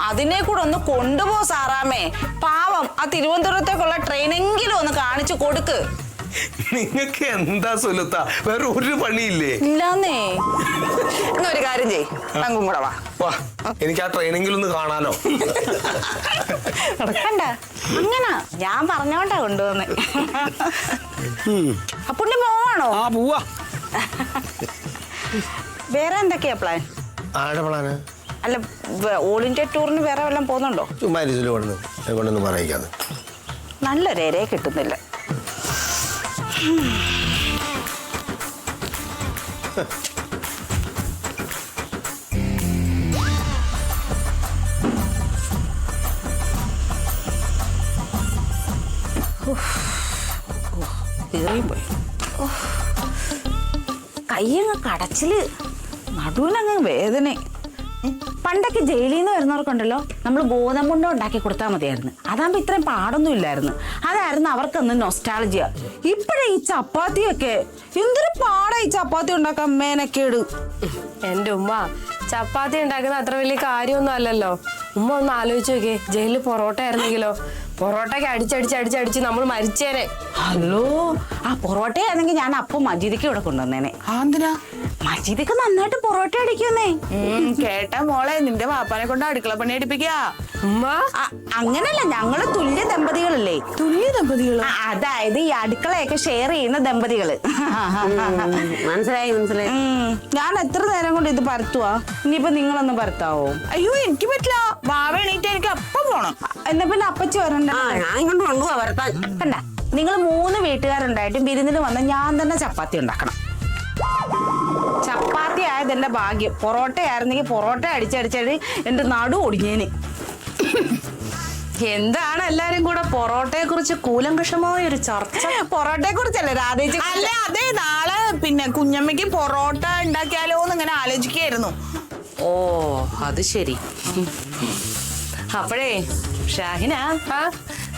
അതിനെ കൂടെ ഒന്ന് കൊണ്ടുപോ സാറാമേ. പാവം ആ തിരുവനന്തപുരത്തേക്കുള്ള ട്രെയിനെങ്കിലും ഒന്ന് കാണിച്ചു കൊടുക്ക്. നിങ്ങൾക്ക് എന്താ സുലത്ത, വേറെ ഒരു പണിയില്ലേ? ഇല്ലാന്നേ. എന്നൊരു കാര്യം ചെയ്, തങ്കും കൂടെ വാ. എനിക്ക് ആ ട്രെയിനെങ്കിലും ഒന്ന് കാണാനോ? നടക്കണ്ട, അങ്ങനെ ഞാൻ പറഞ്ഞോണ്ടാ കൊണ്ടുവന്ന്. അപ്പുണ്ണി പോവാണോ? ആ പോവാ. വേറെ എന്തൊക്കെയാ പ്ലാൻ? ആരുടെ പ്ലാന്? അല്ല, ഓൾ ഇന്ത്യ ടൂറിന് വേറെ വല്ലതും പോകുന്നുണ്ടോ? ചുമ്മാ കൊണ്ടൊന്നും പറയിക്കാതെ. നല്ലൊരു ഏരിയ കിട്ടുന്നില്ല. പോയി കയ്യങ്ങ് കടച്ചില്, നടുവിനങ്ങ് വേദന. പണ്ടൊക്കെ ജയിലിൽ നിന്ന് വരുന്നവർക്കുണ്ടല്ലോ, നമ്മൾ ഗോതമ്പുണ്ട ഉണ്ടാക്കി കൊടുത്താൽ മതിയായിരുന്നു. അതാകുമ്പോ ഇത്രയും പാടൊന്നും ഇല്ലായിരുന്നു. അതായിരുന്നു അവർക്കൊന്ന് നൊസ്റ്റാൾജിയ. ഇപ്പഴേ ഈ ചപ്പാത്തിയൊക്കെ എന്തൊരു പാടാ ഈ ചപ്പാത്തി ഉണ്ടാക്കാൻ, മേനക്കേട്. എന്റെ ഉമ്മ ചപ്പാത്തി ഉണ്ടാക്കുന്ന അത്ര വലിയ കാര്യമൊന്നും അല്ലല്ലോ. ഉമ്മ ഒന്ന് ആലോചിച്ച് നോക്കേ, ജയിലിൽ പൊറോട്ട ആയിരുന്നെങ്കിലോ? പൊറോട്ടയ്ക്ക് അടിച്ചടിച്ച് നമ്മൾ മരിച്ചേനെ. ഹലോ, ആ പൊറോട്ടയാണെങ്കിൽ ഞാൻ അപ്പം മജീദിക്ക് ഇവിടെ കൊണ്ടുവന്നേനെ. എന്തിനാ? മജീദിക്ക് നന്നായിട്ട് പൊറോട്ട അടിക്കുന്നേ. കേട്ട മോളെ, നിന്റെ വാപ്പാനെ കൊണ്ട് അടുക്കള പണി അടിപ്പിക്കാ. ഉമ്മ അങ്ങനല്ല, ഞങ്ങള് തുല്യ ദമ്പതികളല്ലേ. തുല്യ ദമ്പതികളോ? അതായത് ഈ അടുക്കളയൊക്കെ ഷെയർ ചെയ്യുന്ന ദമ്പതികള്. മനസ്സിലായി. ഞാൻ എത്ര നേരം കൊണ്ട് ഇത് പരത്തുവാ? ഇനിയിപ്പോ നിങ്ങളൊന്ന് പരത്താവോ? അയ്യോ, എനിക്ക് പറ്റില്ല. വാവ എണീറ്റ് എനിക്ക് അപ്പം പോണം. എന്നാ പിന്നെ അപ്പച്ചി വരണ്ട. കണ്ട, നിങ്ങൾ 3 വീട്ടുകാരുണ്ടായിട്ടും വിരുന്നിന് വന്ന ഞാൻ തന്നെ ചപ്പാത്തി ഉണ്ടാക്കണം. ചപ്പാത്തി ആയത് എന്റെ ഭാഗ്യം. പൊറോട്ട ആയിരുന്നെങ്കിൽ പൊറോട്ട അടിച്ചടിച്ചടി എന്റെ നടു ഒടിഞ്ഞേന്. എന്താണ് എല്ലാരും കൂടെ പൊറോട്ടയെ കുറിച്ച് കൂലങ്കഷമായ ഒരു ചർച്ച? പൊറോട്ടയെ കുറിച്ചല്ലേ രാധേച്ചി? അല്ല, അതെ, നാളെ പിന്നെ കുഞ്ഞമ്മയ്ക്ക് പൊറോട്ട ഉണ്ടാക്കിയാലോ എന്ന് ഇങ്ങനെ ആലോചിക്കായിരുന്നു. ഓ, അത് ശരി. അപ്പോഴേ ഷാഹിന,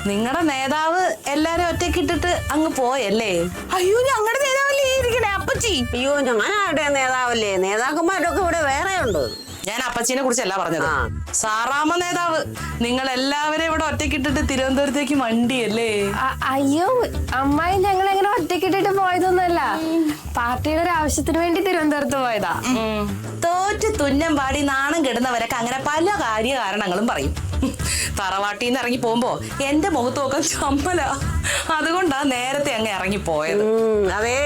നിങ്ങളുടെ നേതാവ് എല്ലാരും ഒറ്റക്കിട്ടിട്ട് അങ്ങ് പോയല്ലേ? അയ്യോ, ഞങ്ങളുടെ നേതാവല്ലേ ഇരിക്കണേ അപ്പച്ചി. അയ്യോ, ഞാനാരുടെ നേതാവല്ലേ? നേതാക്കന്മാരൊക്കെ ഇവിടെ വേറെ ഉണ്ട്. ഞാൻ അപ്പച്ചീനെ കുറിച്ചല്ല പറഞ്ഞത്, സാറാമ്മ നേതാവ്. നിങ്ങൾ എല്ലാവരും ഇവിടെ ഒറ്റക്കിട്ടിട്ട് തിരുവനന്തപുരത്തേക്ക് വണ്ടിയല്ലേ? അയ്യോ, അമ്മായി ഞങ്ങൾ എങ്ങനെ ഒറ്റക്കിട്ടിട്ട് പോയതൊന്നുമല്ല. പാർട്ടിയുടെ ഒരു ആവശ്യത്തിന് വേണ്ടി തിരുവനന്തപുരത്ത് പോയതാ. തോറ്റ് തുന്നം പാടി നാണം കെടുന്നവരൊക്കെ അങ്ങനെ പല കാരണങ്ങളും പറയും. തറവാട്ടിൽ നിന്ന് ഇറങ്ങി പോകുമ്പോ എന്റെ മുഖത്ത് നോക്കാൻ ചമ്മല. അതുകൊണ്ടാ നേരത്തെ അങ്ങ് ഇറങ്ങി പോയത്. അതേ,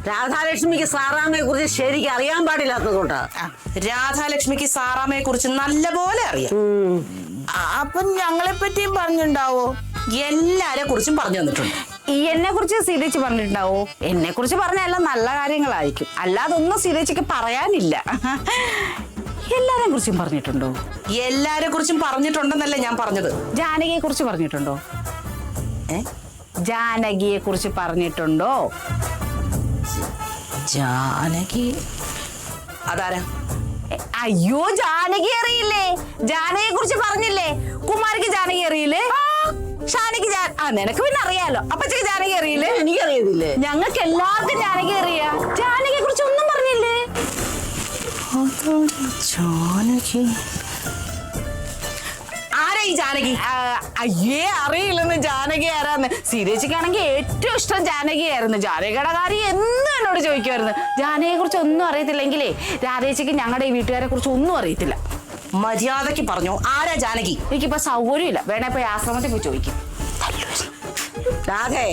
രാധാലക്ഷ്മിക്ക് സാറാമ്മയെ കുറിച്ച് ശരിക്കും അറിയാൻ പാടില്ലാത്തതുകൊണ്ടാ. രാധാലക്ഷ്മിക്ക് സാറാമ്മയെ കുറിച്ച് നല്ലപോലെ അറിയാം. അപ്പൊ ഞങ്ങളെ പറ്റിയും പറഞ്ഞിട്ടുണ്ടാവോ? എല്ലാരെ കുറിച്ചും പറഞ്ഞു തന്നിട്ടുണ്ട്. എന്നെ കുറിച്ച് സീതേച്ചി പറഞ്ഞിട്ടുണ്ടാവോ? എന്നെ കുറിച്ച് പറഞ്ഞ എല്ലാം നല്ല കാര്യങ്ങളായിരിക്കും, അല്ലാതൊന്നും സീതേച്ചിക്ക് പറയാനില്ല. എല്ലാരെ കുറിച്ചും പറഞ്ഞിട്ടുണ്ടോ? എല്ലാരെ കുറിച്ചും പറഞ്ഞിട്ടുണ്ടെന്നല്ലേ ഞാൻ പറഞ്ഞത്. ജാനകിയെ കുറിച്ച് പറഞ്ഞിട്ടുണ്ടോ? ജാനകിയെ കുറിച്ച് പറഞ്ഞിട്ടുണ്ടോ? ജാനകി അതാരാ? അയ്യോ, ജാനകി അറിയില്ലേ? ജാനകിയെ കുറിച്ച് പറഞ്ഞില്ലേ? കുമാരിക്ക് ജാനകി അറിയില്ലേ? ഷാനിക്ക് നിനക്ക് പിന്നെ അറിയാലോ. അപ്പച്ചക്ക് ജാനകി അറിയില്ലേ? എനിക്കറിയത്തില്ലേ? ഞങ്ങൾക്ക് എല്ലാവർക്കും ജാനകി അറിയാ. ജാനകിയെ കുറിച്ച് ഒന്നും പറഞ്ഞില്ലേ? ജാനകി ആരാ ഈ ജാനകി? അയ്യേ, അറിയില്ലെന്ന് ജാനകി ആരാന്ന്. സീതേച്ചിക്കാണെങ്കിൽ ഏറ്റവും ഇഷ്ടം ജാനകിയായിരുന്നു. ജാനകിയുടെ കാര്യം എന്നും എന്നോട് ചോദിക്കുമായിരുന്നു. ജാനകിയെ കുറിച്ച് ഒന്നും അറിയത്തില്ലെങ്കിലേ രാധേച്ചിക്ക് ഞങ്ങളുടെ ഈ വീട്ടുകാരെ കുറിച്ച് ഒന്നും അറിയത്തില്ല. മര്യാദക്ക് പറഞ്ഞു, ആരാ ജാനകി? എനിക്കിപ്പോ സൗകര്യമില്ല, വേണേ പോയി ആശ്രമത്തിൽ പോയി ചോദിക്കും. രാധേ,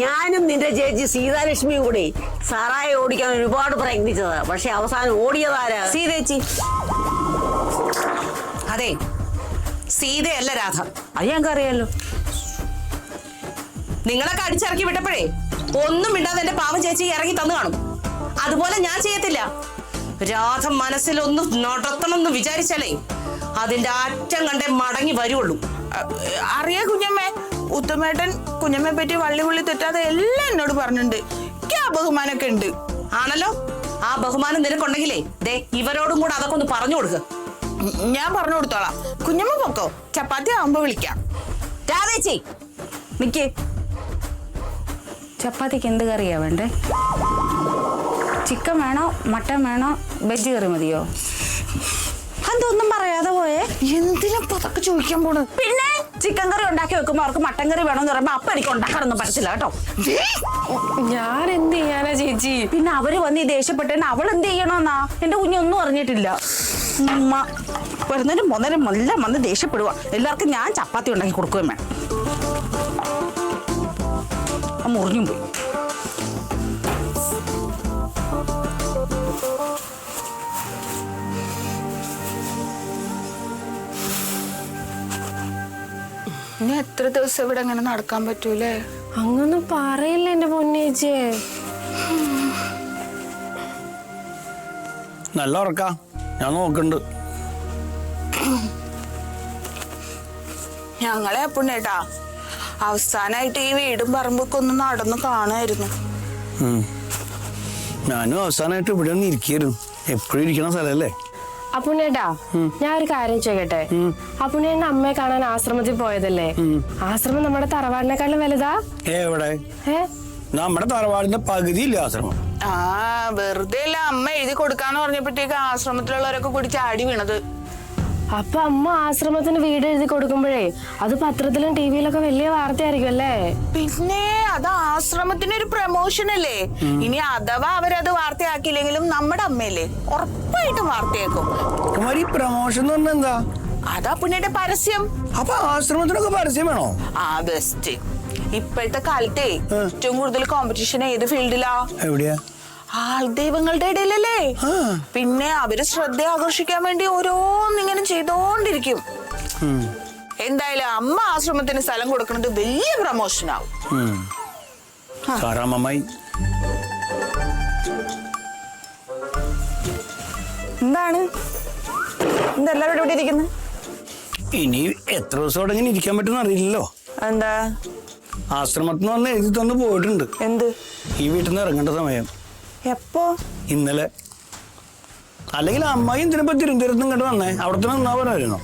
ഞാനും നിന്റെ ചേച്ചി സീതാലക്ഷ്മിയും കൂടി സാറായെ ഓടിക്കാൻ ഒരുപാട് പ്രയത്നിച്ചതാ. പക്ഷെ അവസാനം ഓടിയതാരാ? സീതേച്ചി. അതെ, സീതയല്ല രാധ. അത് ഞങ്ങൾക്ക് അറിയാലോ. നിങ്ങളൊക്കെ അടിച്ചിറക്കി വിട്ടപ്പോഴേ ഒന്നും മിണ്ടാതെ എന്റെ പാവം ചേച്ചി ഇറങ്ങി തന്നു കാണും. അതുപോലെ ഞാൻ ചെയ്യത്തില്ല. രാധ മനസ്സിലൊന്ന് നടത്തണം എന്ന് വിചാരിച്ചാലേ അതിന്റെ അറ്റം കണ്ടേ മടങ്ങി വരുള്ളൂ. അറിയാ കുഞ്ഞമ്മേ, ഉത്തമേട്ടൻ കുഞ്ഞമ്മയെ പറ്റി വള്ളി തെറ്റാതെ എല്ലാം എന്നോട് പറഞ്ഞിട്ടുണ്ട്. ആ ബഹുമാനൊക്കെ ഉണ്ട്. ആണല്ലോ, ആ ബഹുമാനം നിനക്കുണ്ടെങ്കിലേ ദേ ഇവരോടും കൂടെ അതൊക്കെ ഒന്ന് പറഞ്ഞു കൊടുക്കുക. ഞാൻ പറഞ്ഞു കൊടുത്തോളാം. കുഞ്ഞമ്മ പൊക്കോ, ചപ്പാത്തി ആവുമ്പോ വിളിക്കാം. രാധേച്ചി നിക്ക്. ചപ്പാത്തിക്ക് എന്ത് കറിയാ വേണ്ടേ? ചിക്കൻ വേണോ, മട്ടൻ വേണോ, വെജ് കറി മതിയോ? അതൊന്നും പറയാതെ പോയേ. എന്തിനപ്പോ അതൊക്കെ ചോദിക്കാൻ പോണ്? പിന്നെ ചിക്കൻ കറി ഉണ്ടാക്കി വെക്കുമ്പോ അവർക്ക് മട്ടൻ കറി വേണമെന്ന് പറയുമ്പോ അപ്പൊ എനിക്ക് ഉണ്ടാക്കാനൊന്നും പറ്റത്തില്ല കേട്ടോ. ഞാൻ എന്ത് ചെയ്യാനാ ചേച്ചി? പിന്നെ അവര് വന്ന് ഈ ദേഷ്യപ്പെട്ടേന് അവൾ എന്ത് ചെയ്യണമെന്നാ? എന്റെ കുഞ്ഞൊന്നും അറിഞ്ഞിട്ടില്ല. ഉമ്മ വരുന്നതിനും മുന്നേരം എല്ലാം വന്ന് ദേഷ്യപ്പെടുക. എല്ലാവർക്കും ഞാൻ ചപ്പാത്തി ഉണ്ടാക്കി കൊടുക്കുകയും വേണം. മുറിഞ്ഞും പോയി. ഇനി എത്ര ദിവസം ഇവിടെ ഇങ്ങനെ നടക്കാൻ പറ്റൂലേ? അങ്ങൊന്നും പറയില്ല എന്റെ പൊന്നേച്ചിയെ. നല്ല ഉറക്കാ, ഞാൻ നോക്കണ്ട്. ഞങ്ങളെ പുണ്യേട്ടാ അവസാനായിട്ട് ഈ വീടും പറമ്പൊക്കെ ഒന്ന് നടന്നു കാണുമായിരുന്നു. ഞാനും അവസാനമായിട്ട് ഇവിടെ ഒന്ന് ഇരിക്കുന്നു. എപ്പോഴും ഇരിക്കണ സ്ഥലല്ലേ. അപ്പുണ്ണേട്ടാ, ഞാൻ ഒരു കാര്യം ചോദിക്കട്ടെ? അപ്പുണ്ണേന്റെ അമ്മയെ കാണാൻ ആശ്രമത്തിൽ പോയതല്ലേ? ആശ്രമം നമ്മുടെ തറവാടിനെക്കാളും വലുതാ? എവിടെ? നമ്മുടെ തറവാടിന്റെ പകുതിയില്ല ആശ്രമം. ആ വെറുതെ അല്ല അമ്മ എഴുതി കൊടുക്കാന്ന് പറഞ്ഞപ്പോഴത്തേക്ക് ആശ്രമത്തിലുള്ളവരൊക്കെ കൂടി ചാടി വീണത്. അപ്പൊ അമ്മ ആശ്രമത്തിന് വീട് എഴുതി കൊടുക്കുമ്പോഴേ അത് പത്രത്തിലും ടിവിയിലൊക്കെ വലിയ വാർത്തയായിരിക്കും അല്ലേ? പിന്നെ അത് ആശ്രമത്തിന് ഒരു പ്രമോഷൻ അല്ലേ? ഇനി അഥവാ അവരത് വാർത്തയാക്കിയില്ലെങ്കിലും നമ്മുടെ അമ്മയല്ലേ ഉറപ്പായിട്ടും വാർത്തയാക്കും. പ്രമോഷൻ എന്ന് പറഞ്ഞാ എന്താ? അതാ പുണ്യയുടെ പരസ്യം. അപ്പൊ ആശ്രമത്തിനൊക്കെ പരസ്യം വേണോ? ആ ബെസ്റ്റ്. ഇപ്പോഴത്തെ കാലത്തെ ഏറ്റവും കൂടുതൽ കോമ്പറ്റീഷൻ ഏത് ഫീൽഡിലാ? എവിടെയാ? ആൾദൈവങ്ങളുടെ ഇടയിലല്ലേ? പിന്നെ അവര് ശ്രദ്ധ ആകർഷിക്കാൻ വേണ്ടി ഓരോന്നിങ്ങനെ ചെയ്തോണ്ടിരിക്കും. എന്തായാലും അമ്മ ആശ്രമത്തിന് സ്ഥലം കൊടുക്കുന്നത് വലിയ പ്രമോഷൻ ആവും. എന്താണ് എന്തെല്ലാവരും ഇവിടെ ഇരിക്കുന്നത്? ഇനി എത്ര ദിവസം ഇങ്ങനെ ഇരിക്കാൻ പറ്റുന്ന അറിയില്ലല്ലോ. എന്താ? ആശ്രമത്തിൽ നിന്ന് വന്ന് എഴുതി തന്നു പോയിട്ടുണ്ട്. എന്ത്? ഈ വീട്ടിൽ നിന്ന് ഇറങ്ങേണ്ട സമയം. എപ്പോ? ഇന്നലെ. അല്ലെങ്കിൽ അമ്മായി ഇതിനിപ്പോ തിരുവനന്തപുരത്തും കണ്ടു വന്നേ. അവിടെ തന്നെ നിന്നാ പോരായിരുന്നോ?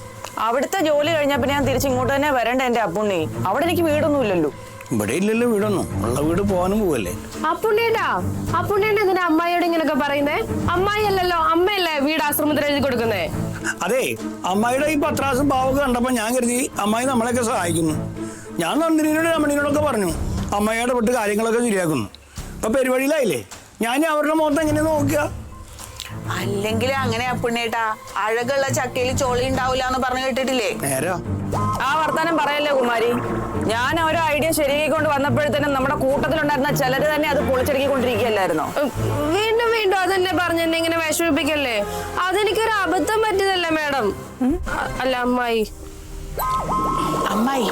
അവിടുത്തെ ജോലി കഴിഞ്ഞാ പിന്നെ ഞാൻ തിരിച്ചിങ്ങോട്ട് തന്നെ വരണ്ട എന്റെ അപ്പുണ്ണി. അവിടെ എനിക്ക് വീടൊന്നും ഇല്ലല്ലോ. ഇവിടെ ഇല്ലല്ലോ വീടൊന്നും. ഉള്ള വീട് പോകാനും പോവല്ലേ. അപ്പുണ്ണേട്ടാ, അപ്പുണ്ണേട്ട എന്തിനാ അമ്മായിയോട് ഇങ്ങനൊക്കെ പറയുന്നേ? അമ്മായി അല്ലല്ലോ, അമ്മയല്ലേ വീട് ആശ്രമത്തിൽ എഴുതി കൊടുക്കുന്നേ. അതെ, അമ്മായിയുടെ ഈ പത്രാസും ഭാവമൊക്കെ കണ്ടപ്പോ ഞാൻ കരുതി അമ്മായി നമ്മളെയൊക്കെ സഹായിക്കുന്നു. ഞാൻ നന്ദിനിയോട് രമണിയോടൊക്കെ പറഞ്ഞു അമ്മായിയുടെ പെട്ട് കാര്യങ്ങളൊക്കെ ശരിയാക്കുന്നു. അപ്പൊ പരിപാടിയിലായില്ലേ? ഞാൻ അവരുടെ മുഖത്ത് എങ്ങനെ നോക്കുക? അല്ലെങ്കിൽ അങ്ങനെ പുണ്യേട്ടാ അഴകുള്ള ചക്കയിൽ ചോളി ഉണ്ടാവില്ല എന്ന് പറഞ്ഞു കേട്ടിട്ടില്ലേ? നേരാ. ആ വർത്താനം പറയല്ലേ കുമാരി. ഞാൻ ഓരോ ഐഡിയ ശരിയായിക്കൊണ്ട് വന്നപ്പോഴത്തേനും നമ്മുടെ കൂട്ടത്തിലുണ്ടായിരുന്ന ചിലര് തന്നെ അത് പൊളിച്ചടുക്കിക്കൊണ്ടിരിക്കുകയല്ലായിരുന്നോ? വീണ്ടും വീണ്ടും അതന്നെ പറഞ്ഞെന്നെ ഇങ്ങനെ വിഷമിപ്പിക്കല്ലേ. അതെനിക്കൊരു അബദ്ധം പറ്റിയതല്ലേ മാഡം? അല്ല അമ്മായി. അമ്മായി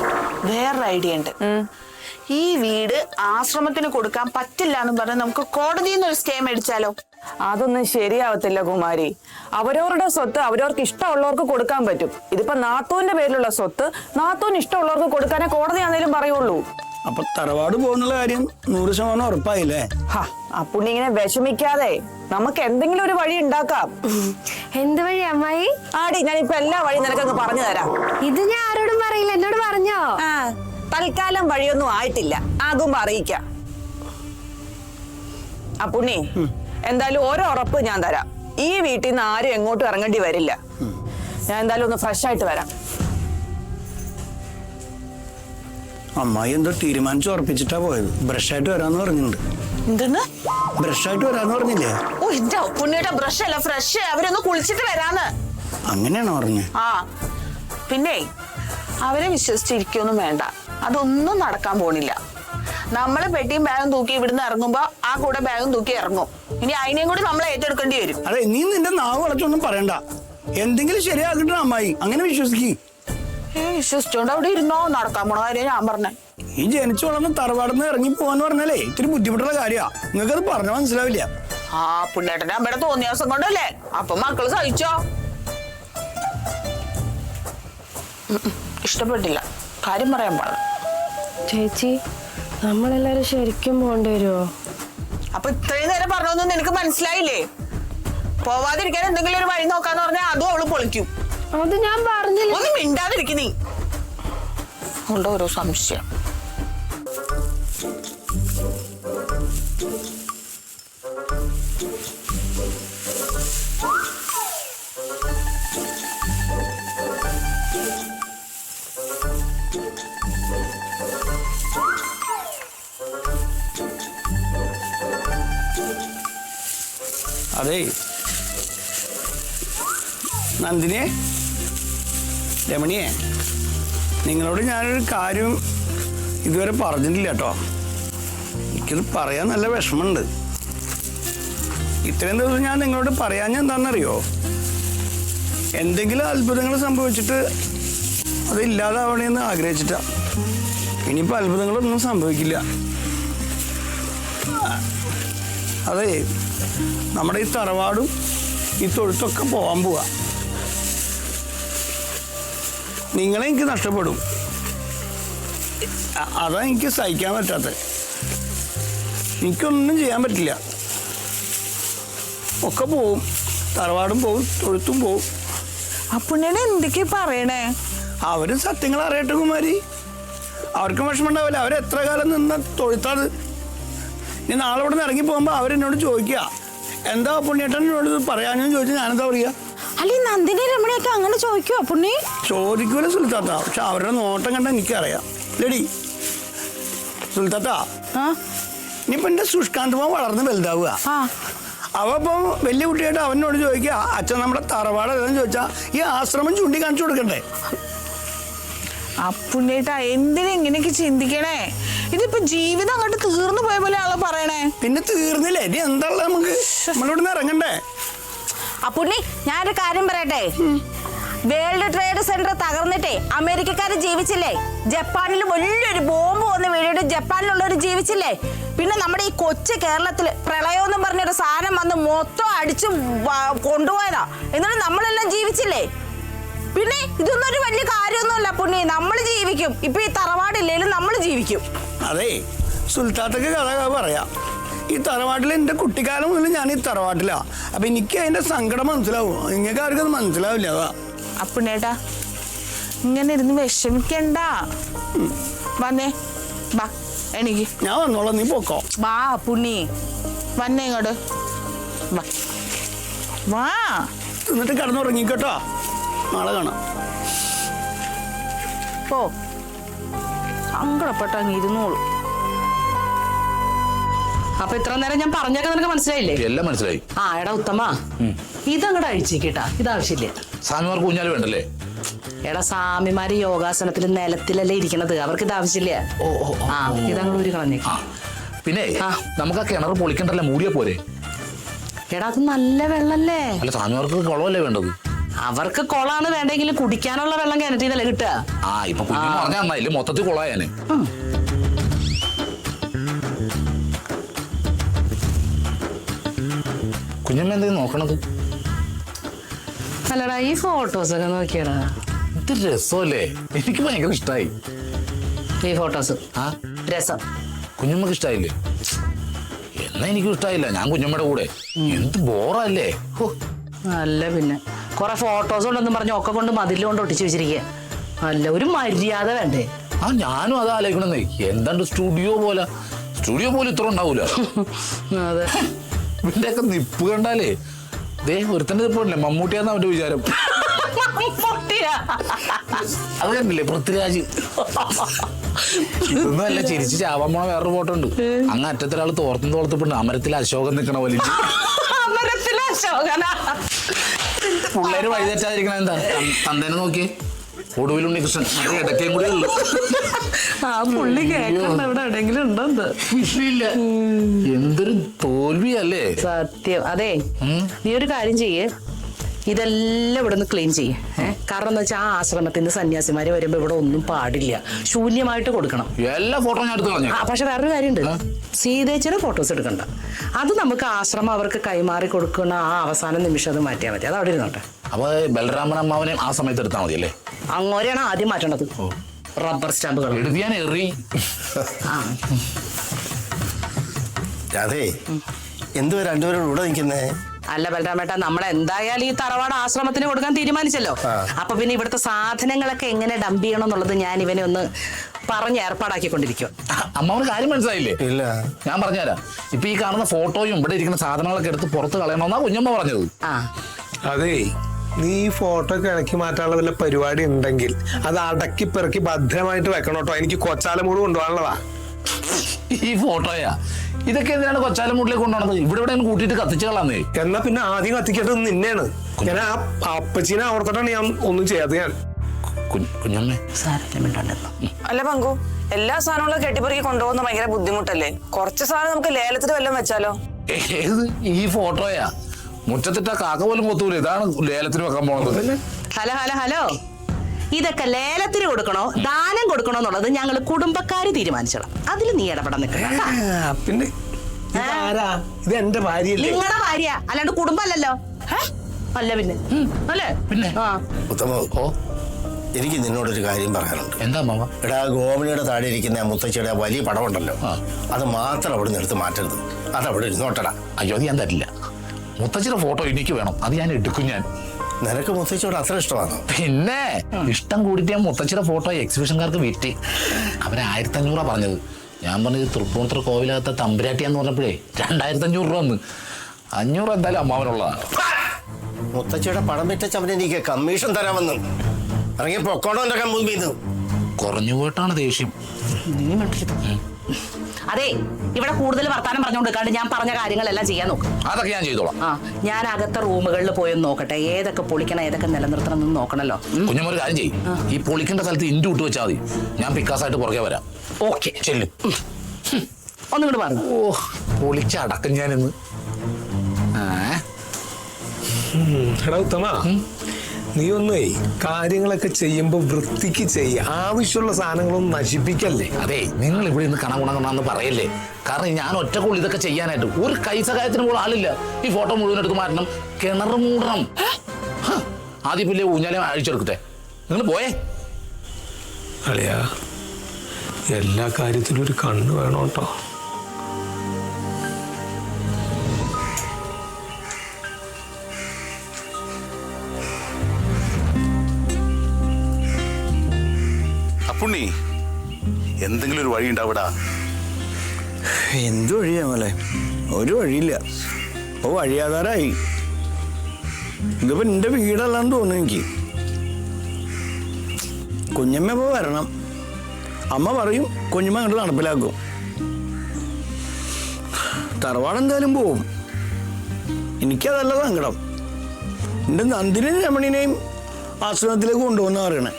വേറൊരു ഐഡിയ ഉണ്ട്. ഈ വീട് ആശ്രമത്തിന് കൊടുക്കാൻ പറ്റില്ല എന്ന് പറഞ്ഞ് നമുക്ക് കോടതിയിൽ നിന്ന് ഒരു സ്റ്റേ മേടിച്ചാലോ? അതൊന്നും ശരിയാവത്തില്ല കുമാരി. അവരവരുടെ സ്വത്ത് അവരവർക്ക് ഇഷ്ടമുള്ളവർക്ക് കൊടുക്കാൻ പറ്റും. ഇതിപ്പോ നാത്തൂന്റെ പേരിലുള്ള സ്വത്ത് നാത്തൂന് ഇഷ്ടമുള്ളവർക്ക് കൊടുക്കാനേ കോടതി ആണെങ്കിലും പറയുള്ളൂ. അപ്പൊ തറവാട് പോകുന്നുള്ള കാര്യം 100% ഉറപ്പായില്ലേ? അപ്പുണ്ണി ഇങ്ങനെ വിഷമിക്കാതെ നമുക്ക് എന്തെങ്കിലും ഒരു വഴി ഉണ്ടാക്കാം. എന്ത് വഴി അമ്മായി? ആടി ഞാനിപ്പോ എല്ലാ വഴി നിനക്കങ്ങ് പറഞ്ഞു തരാം. ഇത് ഞാൻ ആരോടും പറയില്ല, എന്നോട് പറഞ്ഞോ? തൽക്കാലം വഴിയൊന്നും ആയിട്ടില്ല, ആകുമ്പോ അറിയിക്കാം. അപ്പുണ്ണി എന്തായാലും ഓരോ ഉറപ്പ് ഞാൻ തരാം. ഈ വീട്ടിൽ നിന്ന് ആരും എങ്ങോട്ടും ഇറങ്ങേണ്ടി വരില്ല. ഞാൻ എന്തായാലും ഒന്ന് ഫ്രഷ് ആയിട്ട് വരാം. അമ്മായി എന്തോ തീരുമാനിച്ചു ഉറപ്പിച്ചിട്ടാ പോയത്. ബ്രഷായിട്ട് വരാന്ന് പറഞ്ഞിട്ടുണ്ട്. എന്തെന്ന്? ബ്രഷായിട്ട് വരാന്ന് പറഞ്ഞില്ലേ? ഓ എന്റെ പുണ്യേട്ട ബ്രഷ് അല്ല ഫ്രഷ്. അവരൊന്ന് കുളിച്ചിട്ട് വരാന്ന്. അങ്ങനെയാണോ പറഞ്ഞത്? ആ പിന്നെ അവരെ വിശ്വസിച്ചിരിക്കൊന്നും വേണ്ട. അതൊന്നും നടക്കാൻ പോണില്ല. നമ്മള് പെട്ടിയും ബാഗും തൂക്കി ഇവിടുന്ന് ഇറങ്ങുമ്പോ ആ കൂടെ ബാഗും തൂക്കി ഇറങ്ങും. ഇനി അതിനെയും കൂടി നമ്മൾ ഏറ്റെടുക്കേണ്ടി വരും. അതെ, നീ നിന്റെ നാവ് വളച്ചൊന്നും പറയണ്ട. എന്തെങ്കിലും ശരിയാക്കിട്ട അമ്മായി അങ്ങനെ വിശ്വസിക്ക്. വിശ്വസിച്ചോണ്ട് അവിടെ ഇരുന്നോ. നടക്കാൻ പോണ കാര്യം ഞാൻ പറഞ്ഞേ. ഈ ജനിച്ചു വളർന്ന് തറവാടിന്ന് ഇറങ്ങി പോവാന്ന് പറഞ്ഞാലേ ഇത്തിരി ബുദ്ധിമുട്ടുള്ള കാര്യമാ. നിങ്ങൾക്കത് പറഞ്ഞ മനസ്സിലാവില്ല. ആ പുണ്ണേട്ടന്റെ അമ്മയുടെ തോന്നിയ ദിവസം കൊണ്ടല്ലേ. അപ്പൊ മക്കള് സഹിച്ചോ? ഇഷ്ടപ്പെട്ടില്ല. കാര്യം പറയാൻ പാടില്ല. ചേച്ചി, നമ്മളെല്ലാരും ശരിക്കും പോകേണ്ടി വരുമോ? അപ്പൊ ഇത്രയും നേരം പറഞ്ഞൊന്നും നിനക്ക് മനസ്സിലായില്ലേ? പോവാതിരിക്കാൻ എന്തെങ്കിലും ഒരു വഴി നോക്കാന്ന് പറഞ്ഞാൽ അതും അവള് പൊളിക്കും. അത് ഞാൻ പറഞ്ഞില്ല. ഒന്നും മിണ്ടാതിരിക്കും നീ. ഉണ്ടോ ഓരോ സംശയം. അതെ നന്ദിനിയെ, രമണിയെ, നിങ്ങളോട് ഞാനൊരു കാര്യം ഇതുവരെ പറഞ്ഞിട്ടില്ല കേട്ടോ. എനിക്കത് പറയാൻ നല്ല വിഷമമുണ്ട്. ഇത്രയും ദിവസം ഞാൻ നിങ്ങളോട് പറയാൻ എന്താണെന്നറിയോ, എന്തെങ്കിലും അത്ഭുതങ്ങൾ സംഭവിച്ചിട്ട് അത് ഇല്ലാതാവണമെന്ന് ആഗ്രഹിച്ചിട്ടാ. ഇനിയിപ്പോൾ അത്ഭുതങ്ങളൊന്നും സംഭവിക്കില്ല. അതെ, നമ്മുടെ ഈ തറവാടും ഈ തൊഴുത്തൊക്കെ പോകാൻ പോവാ. നിങ്ങളെ എനിക്ക് നഷ്ടപ്പെടും. അതാ എനിക്ക് സഹിക്കാൻ പറ്റാത്തത്. എനിക്കൊന്നും ചെയ്യാൻ പറ്റില്ല. ഒക്കെ പോവും, തറവാടും പോവും, തൊഴുത്തും പോവും. അപ്പുണ്ണിനെ എന്തൊക്കെയാ പറയണേ? അവരും സത്യങ്ങൾ അറിയട്ടെ കുമാരി. അവർക്കും വിഷമം ഉണ്ടാവില്ല. അവരെത്ര കാലം നിന്ന തൊഴുത്താത്. ഞാൻ നാളെ ഇവിടെ നിന്ന് ഇറങ്ങി പോകുമ്പോൾ അവരെന്നോട് ചോദിക്കുക, എന്താ പുണ്യേട്ടനോട് പറയാനും ചോദിച്ചാൽ ഞാനെന്താ പറയുക? അല്ല, ഈ നന്ദിനി രമണിയൊക്കെ അങ്ങനെ ചോദിക്കുവോ പുണ്ണി? ചോദിക്കൂല സുൽത്താത്ത. പക്ഷെ അവരുടെ നോട്ടം കണ്ടാൽ എനിക്കറിയാം. ലെഡി സുൽത്താത്ത, ഇനിയിപ്പോൾ എൻ്റെ സുഷ്കാന്ത് മോൻ വളർന്ന് വലുതാവുക. അവ ഇപ്പം വലിയ കുട്ടിയായിട്ട് അവനോട് ചോദിക്കുക, അച്ഛൻ നമ്മുടെ തറവാട് ഏതാന്ന് ചോദിച്ചാൽ ഈ ആശ്രമം ചൂണ്ടി കാണിച്ചു കൊടുക്കണ്ടേ? അപ്പുണ്ണിയേട്ടാ, എന്തിനാ ഇങ്ങനെയൊക്കെ ചിന്തിക്കണേ? ഇതിപ്പോ ജീവിതം അങ്ങോട്ട് തീർന്നു പോയ പോലെ ആളെ പറയണേ. പിന്നെ തീർന്നില്ലേ? ഇനി എന്താ നമുക്ക് നമ്മളിവിടുന്ന് ഇറങ്ങണ്ടേ? അപ്പുണ്ണി, ഞാനൊരു കാര്യം പറയട്ടെ. വേൾഡ് ട്രേഡ് സെന്റർ തകർന്നിട്ടേ അമേരിക്കക്കാര് ജീവിച്ചില്ലേ? ജപ്പാനിൽ വലിയൊരു ബോംബ് വന്ന് വീണിട്ട് ജപ്പാനിലുള്ളവർ ജീവിച്ചില്ലേ? പിന്നെ നമ്മുടെ ഈ കൊച്ചു കേരളത്തില് പ്രളയം എന്നും പറഞ്ഞൊരു സാധനം വന്ന് മൊത്തം അടിച്ചു കൊണ്ടുപോയതാ. എന്നിട്ട് നമ്മളെല്ലാം ജീവിച്ചില്ലേ? പിന്നെ ഇതൊന്നും ഒരു വലിയ കാര്യമൊന്നുമല്ല പുണ്ണി. നമ്മൾ ജീവിക്കും. ഇപ്പൊ ഈ തറവാടില്ലേലും നമ്മൾ ജീവിക്കും. അതെ, സുൽത്താത്തൊക്കെ കഥ പറയാം. ഈ തറവാട്ടിൽ എൻ്റെ കുട്ടിക്കാലം മുതൽ ഞാൻ ഈ തറവാട്ടിലാ. അപ്പൊ എനിക്ക് അതിന്റെ സങ്കടം മനസ്സിലാവും. നിങ്ങൾക്ക് ആർക്കും അത് മനസ്സിലാവില്ല. അതാ അപ്പുണ്ണേട്ടാ, ഇങ്ങനെ ഇരുന്ന് വിഷമിക്കണ്ട. വന്നേ, വാ, എനിക്ക് ഞാൻ വന്നോളാം, നീ പോക്കോ. വാ പുണ്ണി, വന്നേ ഇങ്ങോട്ട് വാ. വാ, എന്നിട്ട് കിടന്നുറങ്ങിക്കോട്ടോ. നാളെ കാണാം. പോ. സങ്കടപ്പെട്ട അങ്ങ് ഇരുന്നോളൂ. അപ്പൊ ഇത്ര നേരം ഞാൻ പറഞ്ഞൊക്കെ നിനക്ക് മനസ്സിലായില്ലേ? എല്ലാം മനസ്സിലായി. ആ എടാ ഉത്തമ, ഇതങ്ങടെ അഴിച്ചേക്കിട്ടാ. ഇതാവശ്യമില്ല. സ്വാമിമാർക്ക് ഊഞ്ഞാല് വേണ്ടല്ലേ? എടാ, സ്വാമിമാര് യോഗാസനത്തിൽ നിലത്തിലല്ലേ ഇരിക്കണത്. അവർക്ക് ഇത് ആവശ്യമില്ല. ആ, ഇതങ്ങോട്ട് ഒരു കളഞ്ഞേക്കാം. പിന്നെ നമുക്ക് ആ കിണർ പൊളിക്കണ്ടല്ലേ, മൂടിയാ പോരെ? എടാ, അത് നല്ല വെള്ളല്ലേ. അല്ല, സ്വാമിമാർക്ക് കുളമല്ലേ വേണ്ടത്? അവർക്ക് കുളമാണ് വേണ്ടെങ്കിലും കുടിക്കാനുള്ള വെള്ളം കിണറ്റിന്നല്ലേ കിട്ടുക. ആ, ഇപ്പൊ കുഞ്ഞു പറഞ്ഞാൽ നന്നായില്ലേ, മൊത്തത്തിൽ കുളായാന്. കുഞ്ഞമ്മ എന്തെങ്കിലും നോക്കണത്? അല്ലടാ, ഈ ഫോട്ടോസ് ഒക്കെ നോക്കിയടാ. ഇത് രസമല്ലേ? എനിക്ക് ഭയങ്കര ഇഷ്ടമായി ഈ ഫോട്ടോസ്. ആ, രസം. കുഞ്ഞമ്മക്ക് ഇഷ്ടായില്ലേ? എന്നാ എനിക്കും ഇഷ്ടായില്ല. ഞാൻ കുഞ്ഞമ്മയുടെ കൂടെ. എന്ത് ബോറല്ലേ? അല്ല പിന്നെ കുറെ ഫോട്ടോസ് ഉണ്ടെന്നും പറഞ്ഞ് ഒക്കെ കൊണ്ട് മതിലുകൊണ്ട് ഒട്ടിച്ചു വെച്ചിരിക്കുക. അല്ല, ഒരു മര്യാദ വേണ്ടേ? ആ, ഞാനും അത് ആലോചിക്കണമെന്നേ. എന്താണ്ട് സ്റ്റുഡിയോ പോലെ ഇത്ര ഉണ്ടാവൂല. അതെ, ഇവന്റെയൊക്കെ നിപ്പ് കണ്ടാലേ ദേ ഒരുത്തന്റെ നിപ്പല്ലേ, മമ്മൂട്ടിയാന്ന് അവന്റെ വിചാരം. അത് കണ്ടില്ലേ, പൃഥ്വിരാജ്. ഇതൊന്നും അല്ല, ചിരിച്ച് ചാവാൻ പോണ വേറൊരു ഫോട്ടോ ഉണ്ട്. അങ്ങ് അറ്റത്തൊരാൾ തോർത്തുണ്ട്, അമരത്തിൽ അശോകൻ നിൽക്കണ പോലെ. പിള്ളേര് വഴിതെറ്റാതിരിക്കണ എന്താ? തന്തേനെ നോക്കിയേ, ഒടുവിൽ ഉണ്ണികൃഷ്ണൻ. ഇടയ്ക്കേം കൂടെ ഉള്ളു. ആ പുള്ളി കേൾക്കണ്ട ഇവിടെ എവിടെയെങ്കിലും ഉണ്ടോ? ഇല്ല, എന്തൊരു തോൽവിയല്ലേ? സത്യം. അതെ, നീ ഒരു കാര്യം ചെയ്യേ, ഇതെല്ലാം ഇവിടെ നിന്ന് ക്ലീൻ ചെയ്യേ. കാരണം എന്താ വെച്ചാൽ ആ ആശ്രമത്തിന്റെ സന്യാസിമാര് വരുമ്പോ ഇവിടെ ഒന്നും പാടില്ല, ശൂന്യമായിട്ട് കൊടുക്കണം. എല്ലാ ഫോട്ടോ ഞാൻ എടുത്ത് കളഞ്ഞു. പക്ഷെ വേറൊരു കാര്യമുണ്ട്, സീതേച്ചിയുടെ ഫോട്ടോസ് എടുക്കണ്ട. അത് നമുക്ക് ആശ്രമം അവർക്ക് കൈമാറി കൊടുക്കുന്ന ആ അവസാന നിമിഷം അത് മാറ്റിയാൽ മതി. അത് അവിടെ ഇരുന്നോട്ടെ. അപ്പൊ ബലരാമൻ അമ്മാവനെ ആ സമയത്ത് എടുത്താൽ മതി അല്ലേ? അങ്ങോരെയാണ് ആദ്യം മാറ്റേണ്ടത്. റബ്ബർ സ്റ്റാമ്പുകൾ എടുത്ത് ഞാൻ എറി. അതെ, എന്തുവാ രണ്ടുപേരും ഇവിടെ നിൽക്കുന്നേ? അല്ല ബലരാമേട്ട, നമ്മളെന്തായാലും ഈ തറവാട് ആശ്രമത്തിന് കൊടുക്കാൻ തീരുമാനിച്ചല്ലോ. അപ്പൊ പിന്നെ ഇവിടുത്തെ സാധനങ്ങളൊക്കെ എങ്ങനെ ഡംപ് ചെയ്യണം എന്നുള്ളത് ഞാൻ ഇവനെ ഒന്ന് പറഞ്ഞ് ഏർപ്പാടാക്കിക്കൊണ്ടിരിക്കും. അമ്മാവന് കാര്യം മനസ്സിലായില്ലേ? ഇല്ല, ഞാൻ പറഞ്ഞുതരാം. ഇപ്പൊ ഈ കാണുന്ന ഫോട്ടോയും ഇവിടെ ഇരിക്കുന്ന സാധനങ്ങളൊക്കെ എടുത്ത് പുറത്ത് കളയണമെന്നാ കുഞ്ഞമ്മ പറഞ്ഞത്. അതെ, നീ ഈ ഫോട്ടോ ഒക്കെ ഇടയ്ക്ക് മാറ്റാനുള്ള വല്ല പരിപാടി ഉണ്ടെങ്കിൽ അത് അടക്കി പെറുക്കി ഭദ്രമായിട്ട് വെക്കണം കേട്ടോ. എനിക്ക് കൊച്ചാലമൂട് കൊണ്ടുപോകാനുള്ളതാ. ഈ ഫോട്ടോയാ ഇതൊക്കെ എന്തിനാണ് കൊച്ചാലും വീട്ടിലേക്ക് കൊണ്ടുപോകുന്നത്? ഇവിടെ കൂട്ടിയിട്ട് കത്തിച്ച് കളാന്നേ. എന്നാ പിന്നെ ആദ്യം കത്തിക്കേണ്ടത് നിന്നെയാണ്. ഞാൻ ആ അപ്പച്ചീനെ ഓർത്തിട്ടാണ് ഞാൻ ഒന്നും ചെയ്യാതെ. ഞാൻ കുഞ്ഞമ്മേ അല്ല പങ്കു, എല്ലാ സാധനങ്ങളും കെട്ടിപ്പറിക്ക് കൊണ്ടുപോകുന്ന ഭയങ്കര ബുദ്ധിമുട്ടല്ലേ? കുറച്ച് സാധനം നമുക്ക് ലേലത്തിന് വല്ലതും വെച്ചാലോ? ഏത് ഈ ഫോട്ടോയാ? മുറ്റത്തിട്ട കാക്ക പോലും കൊത്തൂല. ഇതാണ് ലേലത്തിന് വെക്കാൻ പോണത്. ഹലോ ഹലോ ഹലോ, ഇതൊക്കെ ലേലത്തിന് കൊടുക്കണോ ദാനം കൊടുക്കണോ എന്നുള്ളത് ഞങ്ങൾ കുടുംബക്കാര് തീരുമാനിച്ചോളാം. അതിൽ നീ ഇടപെടാൻ നിൽക്കണം. പിന്നെ ഇതാരാ? ഇത് എന്റെ ഭാര്യയല്ലേ? നിങ്ങളുടെ ഭാര്യ അല്ലാണ്ട് കുടുംബമല്ലല്ലോ. അല്ല പിന്നെ അല്ലേ? പിന്നെ ആ ഉത്തമോ, എനിക്ക് നിന്നോടൊരു കാര്യം പറയാനുണ്ട്. എന്താ മാമ? എടാ, ഗോമണിയുടെ താഴെ ഇരിക്കുന്ന മുത്തച്ഛയുടെ വലിയ പടമുണ്ടല്ലോ, അത് മാത്രം അവിടെ നിന്ന് എടുത്ത് മാറ്റരുത്. അതവിടെ ഇരുന്നോട്ടടാ. അയ്യോ, അത് ഞാൻ തരില്ല. മുത്തച്ഛയുടെ ഫോട്ടോ എനിക്ക് വേണം. അത് ഞാൻ എടുക്കും. ഞാൻ നിനക്ക് മുത്തച്ഛയോട് അത്ര ഇഷ്ടമാണ്? പിന്നെ ഇഷ്ടം കൂടിയിട്ട് ഞാൻ മുത്തച്ഛയുടെ ഫോട്ടോ എക്സിബിഷൻകാർക്ക് വിറ്റ്. അവരെ 1500 പറഞ്ഞത്. ഞാൻ പറഞ്ഞത് തൃപ്പൂണിത്തുറ കോവിലകത്തെ തമ്പുരാട്ടിയാന്ന് പറഞ്ഞപ്പോഴേ 2500 രൂപ വന്ന്. 500 എന്തായാലും അമ്മാവനുള്ളതാണ്. മുത്തച്ഛയുടെ പടം വിറ്റ ചമന എനിക്ക് കമ്മീഷൻ തരാമെന്ന് ഇറങ്ങി പൊക്കോണോ എന്റെ കമ്പുമ്പിൽ നിന്ന്. കുറഞ്ഞു പോയിട്ടാണ് ദേഷ്യം. അതെ, ഇവിടെ കൂടുതൽ വർത്താനം പറഞ്ഞുകൊണ്ടിരിക്കാണ്ട് ഞാൻ പറഞ്ഞ കാര്യങ്ങളെല്ലാം ചെയ്യാൻ നോക്കും. അതൊക്കെ ഞാൻ ചെയ്തോളാം. ആ, ഞാൻ അകത്തെ റൂമുകളിൽ പോയൊന്ന് നോക്കട്ടെ, ഏതൊക്കെ പൊളിക്കണം ഏതൊക്കെ നിലനിർത്തണം എന്ന് നോക്കണല്ലോ. കുഞ്ഞമ്മൊരു കാര്യം ചെയ്യും, ഈ പൊളിക്കേണ്ട സ്ഥലത്ത് ഇൻഡു ഇട്ട് വെച്ചാൽ മതി. ഞാൻ പിക്കാസായിട്ട് പുറകെ വരാം. ഓക്കെ, ചെല്ലും. ഒന്നും കൂടെ പറഞ്ഞു. ഓ, പൊളിച്ചടക്കം ഞാനിന്ന്. എടാ ഉത്തമ, നീ ഒന്നേ കാര്യങ്ങളൊക്കെ ചെയ്യുമ്പോ വൃത്തിക്ക് ചെയ്യ. ആവശ്യമുള്ള സാധനങ്ങളൊന്നും നശിപ്പിക്കല്ലേ. അതെ, നിങ്ങൾ ഇവിടെ നിന്ന് കണകുണന്ന് പറയല്ലേ. കാരണം ഞാൻ ഒറ്റക്കുള്ള ഇതൊക്കെ ചെയ്യാനായിട്ട് ഒരു കൈ സഹായത്തിന് പോലും ആളില്ല. ഈ ഫോട്ടോ മുഴുവൻ എടുത്ത് മാറ്റണം, കിണർ മൂടണം. ആദ്യം പിന്നെ ഊഞ്ഞാലെ അഴിച്ചെടുക്കട്ടെ. നിങ്ങൾ പോയേ. അളിയാ, എല്ലാ കാര്യത്തിലും ഒരു കണ്ണ് വേണം കേട്ടോ. അപ്പുണ്ണി, എന്തെങ്കിലും ഒരു വഴി ഉണ്ടാവിടാ? എന്ത് വഴിയാ മോളെ? ഒരു വഴിയില്ല. ഇപ്പൊ വഴിയാധാരായി. ഇതിപ്പോ എന്റെ വീടല്ലാന്ന് തോന്നുന്നു എനിക്ക്. കുഞ്ഞമ്മ ഇപ്പൊ വരണം. അമ്മ പറയും, കുഞ്ഞമ്മ അങ്ങോട്ട് നടപ്പിലാക്കും. തറവാട് എന്തായാലും പോവും. എനിക്കതല്ല സങ്കടം. എന്റെ നന്ദിനെയും രമണിനെയും ആശ്രമത്തിലേക്ക് കൊണ്ടുപോകുന്ന പറയണേ.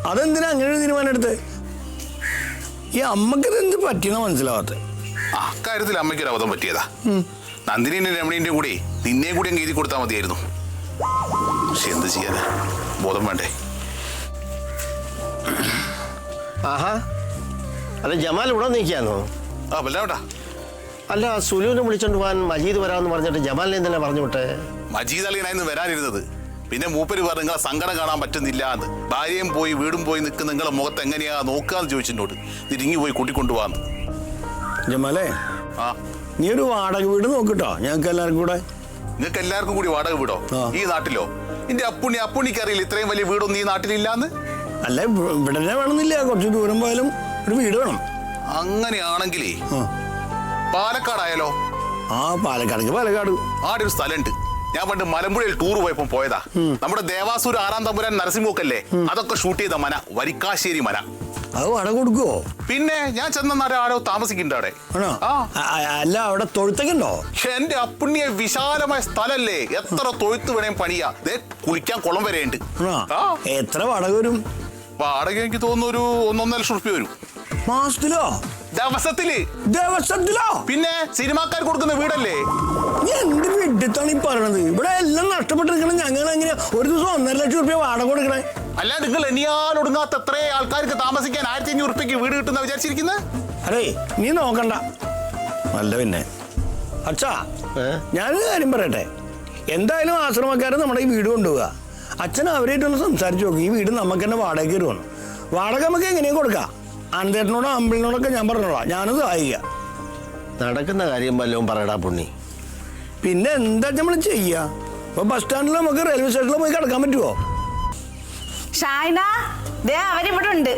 അതെന്തിനാ അങ്ങനെ ഒരു തീരുമാനം എടുത്ത്? ഈ അമ്മക്കിത് എന്ത് പറ്റിയെന്നാ മനസ്സിലാവാത്ത. അക്കാര്യത്തിൽ അമ്മയ്ക്കൊരു അബദ്ധം പറ്റിയതാ. നന്ദിനിന്റെ രമണീന്റെ കൂടെ നിന്നെ കൂടി അങ്ങ് എഴുതി കൊടുത്താൽ മതിയായിരുന്നു. പക്ഷെ എന്ത് ചെയ്യാനാ, ബോധം വേണ്ടേ? ആഹാ, അല്ല ജമാൽ ഇവിടെ നിൽക്കാന്നോ? ആ, വല്ലാണ്ടാ. അല്ല, സുലുവിനെ വിളിച്ചോണ്ട് പോകാൻ മജീദ് വരാമെന്ന് പറഞ്ഞിട്ട് ജമാലിനെ എന്തിനാ പറഞ്ഞു വിട്ടെ? മജീദ് അലിനായിരുന്നു വരാനിരുന്നത്. പിന്നെ മൂപ്പര് പറഞ്ഞു നിങ്ങളെ സങ്കടം കാണാൻ പറ്റുന്നില്ല എന്ന്. ഭാര്യയും പോയി വീടും പോയി നിൽക്കുന്ന നിങ്ങളെ മുഖത്ത് എങ്ങനെയാ നോക്കാന്ന് ചോദിച്ചിട്ടോട് തിരിങ്ങി പോയി കൂട്ടിക്കൊണ്ടുപോകാന്ന്. ജമാലേ, ആ, നീ ഒരു വാടക വീട് നോക്കിട്ടോ ഞങ്ങൾക്ക് എല്ലാവർക്കും കൂടെ. നിങ്ങൾക്ക് എല്ലാവർക്കും കൂടി വാടക വീടോ? ഈ നാട്ടിലോ? എന്റെ അപ്പുണ്ണിക്ക് അറിയില്ല ഇത്രയും വലിയ വീടൊന്നും ഈ നാട്ടിലില്ലാന്ന്. അല്ല, ഇവിടെ തന്നെ വേണമെന്നില്ല, കുറച്ച് ദൂരം പോയാലും ഒരു വീട് വേണം. അങ്ങനെയാണെങ്കിലേ പാലക്കാടായാലോ? ആ, പാലക്കാട് ആടെ ഒരു സ്ഥലമുണ്ട്. ഞാൻ പണ്ട് മലമ്പുഴയിൽ ടൂർ പോയപ്പോ പോയതാ. നമ്മുടെ ദേവാസൂർ 6-ാം തമ്പുരാൻ നരസിംഹക്കല്ലേ, അതൊക്കെ ഷൂട്ട് ചെയ്ത മന, വരിക്കാശ്ശേരി മന. അത് വാടക കൊടുക്കുവോ? പിന്നെ ഞാൻ ചെന്നാരെ ആരോ താമസിക്കുന്നുണ്ട് അവിടെ. അല്ല, അവിടെ തൊഴുത്തൊക്കെയുണ്ടോ? എന്റെ അപ്പുണ്ണിയെ വിശാലമായ സ്ഥലല്ലേ, എത്ര തൊഴുത്ത് വേണേം പണിയാ. കുളിക്കാൻ കുളം വരെ ഉണ്ട്. എത്ര വാടക വരും? വാടക എനിക്ക് തോന്നുന്നു ഒരു 1.5 ലക്ഷം റുപ്യ വരും. മാസത്തിലോ? ദിവസത്തിലോ? പിന്നെ സിനിമാക്കാർ കൊടുക്കുന്ന വീടല്ലേ. എന്ത് വിഡിത്താണ് ഈ പറയണത്? ഇവിടെ എല്ലാം നഷ്ടപ്പെട്ടിരിക്കണം. ഞങ്ങൾ എങ്ങനെയാ ഒരു ദിവസം 1.5 ലക്ഷം റുപ്യ വാടക കൊടുക്കണേ? അല്ല, നിങ്ങൾ എണിയാലൊടുങ്ങാത്ത എത്ര ആൾക്കാർക്ക് താമസിക്കാൻ 1500 റുപ്യക്ക് വീട് കിട്ടുന്ന വിചാരിച്ചിരിക്കുന്നത്? അതെ, നീ നോക്കണ്ട. അല്ല പിന്നെ അച്ഛാ, ഞാനൊരു കാര്യം പറയട്ടെ. എന്തായാലും ആശ്രമക്കാരൻ നമ്മുടെ ഈ വീട് കൊണ്ടുപോവുക. അച്ഛൻ അവരായിട്ടൊന്ന് സംസാരിച്ചു നോക്കും. ഈ വീട് നമുക്ക് തന്നെ വാടക കയറുമെന്ന്. വാടക നമുക്ക് എങ്ങനെയും കൊടുക്കാം. അന്തേട്ടനോടോ അമ്പിളിനോടൊക്കെ ഞാൻ പറഞ്ഞോളാം. ഞാനത് സഹായിക്കാം. നടക്കുന്ന കാര്യം വല്ലതും പറയടാ പുണ്ണി. പിന്നെ എന്താ നമ്മൾ ചെയ്യാ? ഇപ്പൊ ബസ് സ്റ്റാൻഡിൽ നമുക്ക് റെയിൽവേ സ്റ്റേഷനിൽ പോയി കിടക്കാൻ പറ്റുമോ? ഷായ്ന, ദേ അവരിവിടെ ഉണ്ട്.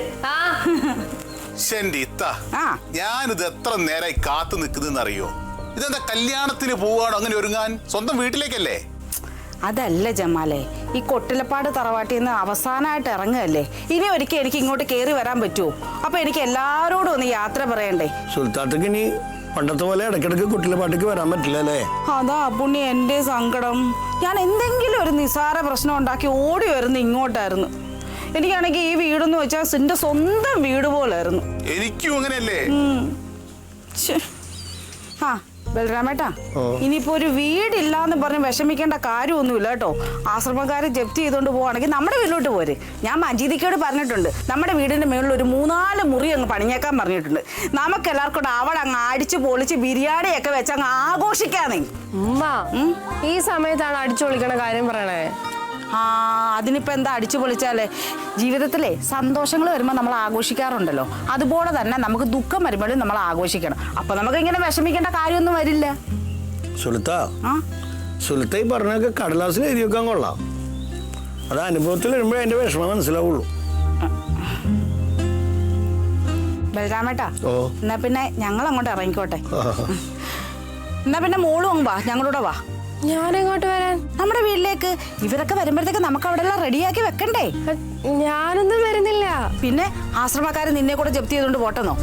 ഞാനിത് എത്ര നേരമായി കാത്തു നിൽക്കുന്നതെന്ന് അറിയോ? ഇതെന്താ കല്യാണത്തിന് പോവാണോ? അങ്ങനെ ഒരുങ്ങാൻ സ്വന്തം വീട്ടിലേക്കല്ലേ? അതല്ല ജമാലേ, ഈ കൊട്ടിലപ്പാട് തറവാട്ടിൽ നിന്ന് അവസാനമായിട്ട് ഇറങ്ങുകയല്ലേ. ഇനി ഒരിക്കൽ എനിക്ക് ഇങ്ങോട്ട് കയറി വരാൻ പറ്റുമോ? അപ്പൊ എനിക്ക് എല്ലാവരോടും ഒന്ന് യാത്ര പറയണ്ടേ. സുൽത്താത്തക്ക് ഇനി പണ്ടത്തെ പോലെ ഇടയ്ക്കിടയ്ക്ക് കുട്ടിലെ പാട്ടിക്ക് വരാൻ പറ്റില്ല അല്ലേ? അതാ പുണ്ണി എന്റെ സങ്കടം. ഞാൻ എന്തെങ്കിലും ഒരു നിസാര പ്രശ്നം ഉണ്ടാക്കി ഓടി വരുന്ന ഇങ്ങോട്ടായിരുന്നു. എനിക്കാണെങ്കിൽ ഈ വീടെന്ന് വെച്ചാൽ എന്റെ സ്വന്തം വീട് പോലായിരുന്നു. എനിക്കും അങ്ങനെയല്ലേ? ശ്ശേ. ആ ബലരാമേട്ടാ, ഇനിയിപ്പോ ഒരു വീടില്ലാന്ന് പറഞ്ഞ് വിഷമിക്കേണ്ട കാര്യമൊന്നുമില്ല കേട്ടോ. ആശ്രമക്കാരെ ജപ്തി ചെയ്തോണ്ട് പോവാണെങ്കിൽ നമ്മുടെ വീട്ടിലോട്ട് പോര്. ഞാൻ മജീദിക്കോട് പറഞ്ഞിട്ടുണ്ട്, നമ്മുടെ വീടിന്റെ മുകളിൽ ഒരു 3-4 മുറി അങ്ങ് പണിഞ്ഞേക്കാൻ പറഞ്ഞിട്ടുണ്ട്. നമുക്ക് എല്ലാവർക്കും അവിടെ അങ്ങ് അടിച്ചു പൊളിച്ച് ബിരിയാണിയൊക്കെ വെച്ച് അങ്ങ് ആഘോഷിക്കാന്നേ. ഉമ്മ ഈ സമയത്താണ് അടിച്ചു പൊളിക്കണ കാര്യം പറയണേ. ആ അതിനിപ്പോ എന്താ അടിച്ചു പൊളിച്ചാലേ? ജീവിതത്തിലെ സന്തോഷങ്ങൾ വരുമ്പോൾ നമ്മൾ ആഘോഷിക്കാറുണ്ടല്ലോ, അതുപോലെ തന്നെ നമുക്ക് ദുഃഖം വരുമ്പോഴും നമ്മൾ ആഘോഷിക്കണം. അപ്പൊ നമുക്ക് ഇങ്ങനെ വിഷമിക്കേണ്ട കാര്യമൊന്നും വരില്ല. സുലത്ത ഈ പറഞ്ഞൊക്കെ കടലാസിൽ എഴുതി വെക്കാൻ കൊള്ളാം. അത് അനുഭവത്തിൽ വരുമ്പോഴേ അതിന്റെ വിഷമം മനസ്സിലാവുള്ളൂ. ബലരാമേട്ടാ, എന്നാ പിന്നെ ഞങ്ങൾ അങ്ങോട്ട് ഇറങ്ങിക്കോട്ടെ. എന്നാ പിന്നെ മോളും അങ്ങ് വാ, ഞങ്ങളൂടെ വാ. ഞാനെങ്ങോട്ട് വരാൻ? നമ്മുടെ വീട്ടിലേക്ക്. ഇവരൊക്കെ വരുമ്പോഴത്തേക്ക് നമുക്ക് അവിടെ എല്ലാം റെഡിയാക്കി വെക്കണ്ടേ? ഞാനൊന്നും വരുന്നില്ല. പിന്നെ ആശ്രമക്കാരൻ നിന്നെ കൂടെ ജപ്തി ചെയ്തോണ്ട് പോട്ടെന്നോ?